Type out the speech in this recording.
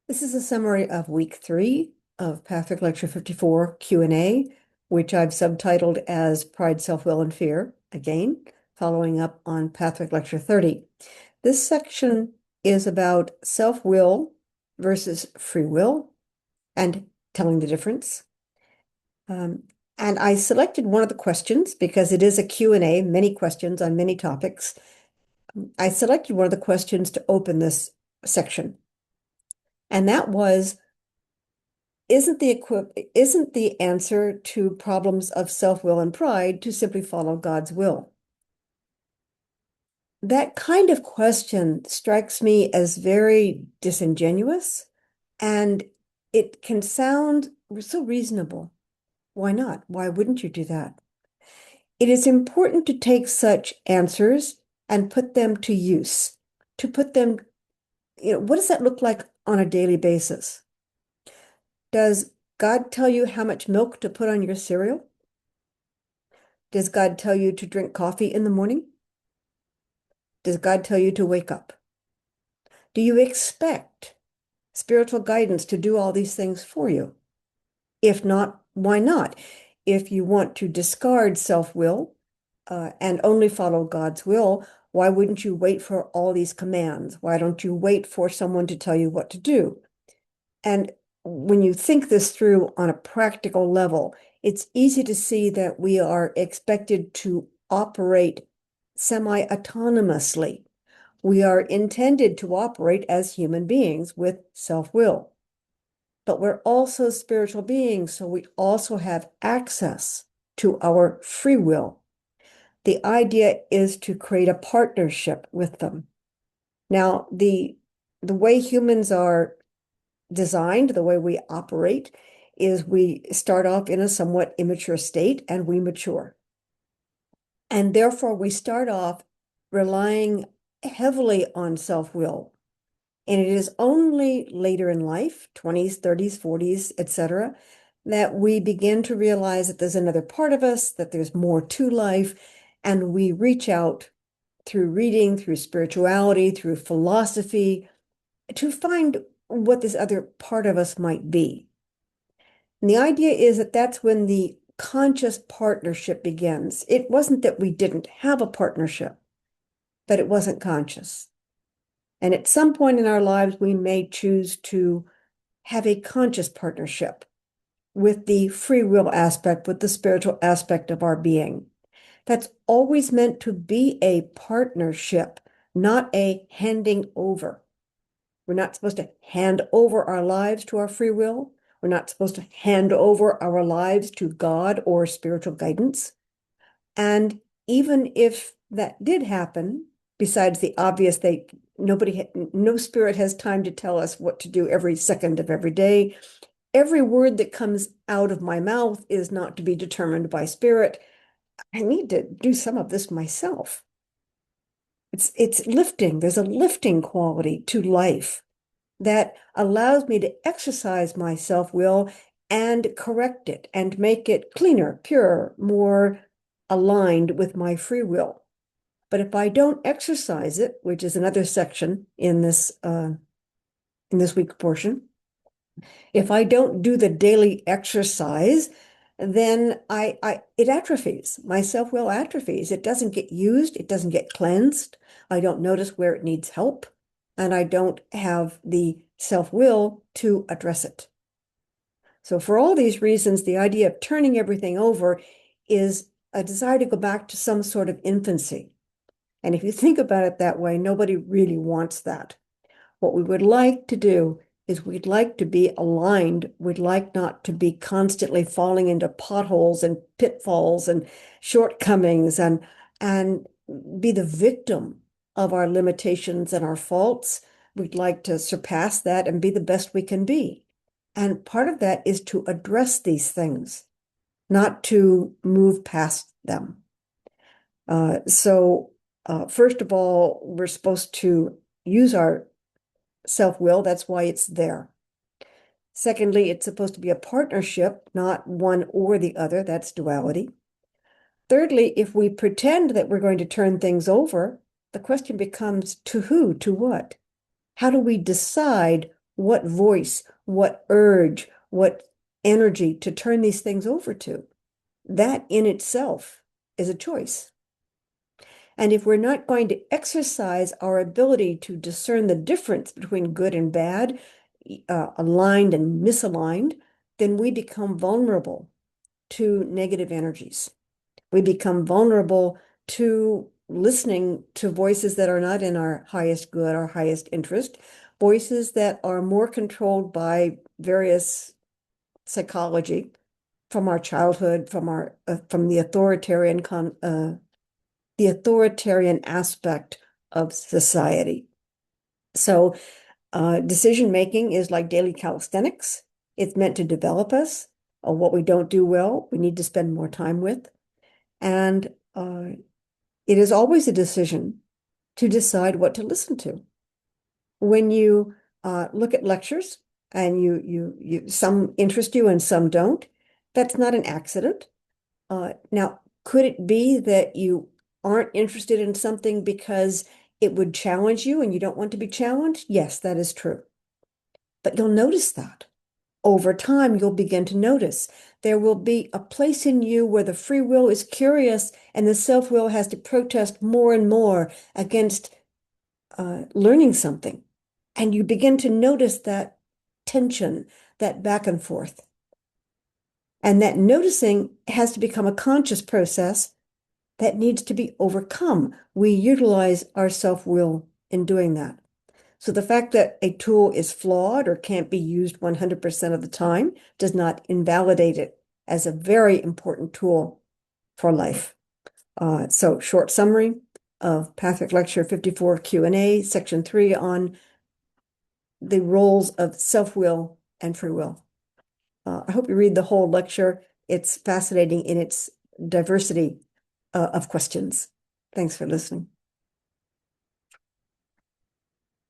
This is a summary of week 3 of Patrick Lecture 54 Q&A, which I've subtitled as Pride, Self-Will, and Fear, again, following up on Patrick Lecture 30. This section is about self-will versus free will and telling the difference. And I selected one of the questions because it is a Q&A, many questions on many topics. I selected one of the questions to open this section. And that was, isn't the answer to problems of self-will and pride to simply follow God's will? That kind of question strikes me as very disingenuous, and it can sound so reasonable. Why not? Why wouldn't you do that? It is important to take such answers and put them to use, to put them, what does that look like on a daily basis? Does God tell you how much milk to put on your cereal? Does God tell you to drink coffee in the morning? Does God tell you to wake up? Do you expect spiritual guidance to do all these things for you? If not, why not? If you want to discard self-will and only follow God's will, why wouldn't you wait for all these commands? Why don't you wait for someone to tell you what to do? And when you think this through on a practical level, it's easy to see that we are expected to operate semi-autonomously. We are intended to operate as human beings with self-will. But we're also spiritual beings, so we also have access to our free will. The idea is to create a partnership with them. Now, the way humans are designed, the way we operate, is we start off in a somewhat immature state and we mature. And therefore, we start off relying heavily on self-will. And it is only later in life, 20s, 30s, 40s, etc., that we begin to realize that there's another part of us, that there's more to life, and we reach out through reading, through spirituality, through philosophy, to find what this other part of us might be. And the idea is that that's when the conscious partnership begins. It wasn't that we didn't have a partnership, but it wasn't conscious. And at some point in our lives, we may choose to have a conscious partnership with the free will aspect, with the spiritual aspect of our being. That's always meant to be a partnership, not a handing over. We're not supposed to hand over our lives to our free will. We're not supposed to hand over our lives to God or spiritual guidance. And even if that did happen, besides the obvious, no spirit has time to tell us what to do every second of every day. Every word that comes out of my mouth is not to be determined by spirit. I need to do some of this myself. It's lifting. There's a lifting quality to life that allows me to exercise my self-will and correct it and make it cleaner, purer, more aligned with my free will. But if I don't exercise it, which is another section in this week portion, if I don't do the daily exercise, then it atrophies. My self-will atrophies. It doesn't get used. It doesn't get cleansed. I don't notice where it needs help, and I don't have the self-will to address it. So for all these reasons, the idea of turning everything over is a desire to go back to some sort of infancy. And if you think about it that way, nobody really wants that. What we would like to do is we'd like to be aligned. We'd like not to be constantly falling into potholes and pitfalls and shortcomings and be the victim of our limitations and our faults. We'd like to surpass that and be the best we can be. And part of that is to address these things, not to move past them. First of all, we're supposed to use our self-will. That's why it's there. Secondly, it's supposed to be a partnership, not one or the other. That's duality. Thirdly, if we pretend that we're going to turn things over, the question becomes to who, to what? How do we decide what voice, what urge, what energy to turn these things over to. That in itself is a choice. And if we're not going to exercise our ability to discern the difference between good and bad, aligned and misaligned, then we become vulnerable to negative energies. We become vulnerable to listening to voices that are not in our highest good, our highest interest, voices that are more controlled by various psychology from our childhood, from the authoritarian aspect of society. So decision making is like daily calisthenics. It's meant to develop us. What we don't do well, we need to spend more time with. And it is always a decision to decide what to listen to. When you look at lectures and you some interest you and some don't, that's not an accident. Now, could it be that you aren't interested in something because it would challenge you and you don't want to be challenged? Yes, that is true. But you'll notice that. Over time, you'll begin to notice there will be a place in you where the free will is curious and the self-will has to protest more and more against learning something. And you begin to notice that tension, that back and forth. And that noticing has to become a conscious process that needs to be overcome. We utilize our self-will in doing that. So the fact that a tool is flawed or can't be used 100% of the time does not invalidate it as a very important tool for life. So short summary of Patrick Lecture 54 Q&A, Section 3 on the roles of self-will and free will. I hope you read the whole lecture. It's fascinating in its diversity of questions. Thanks for listening.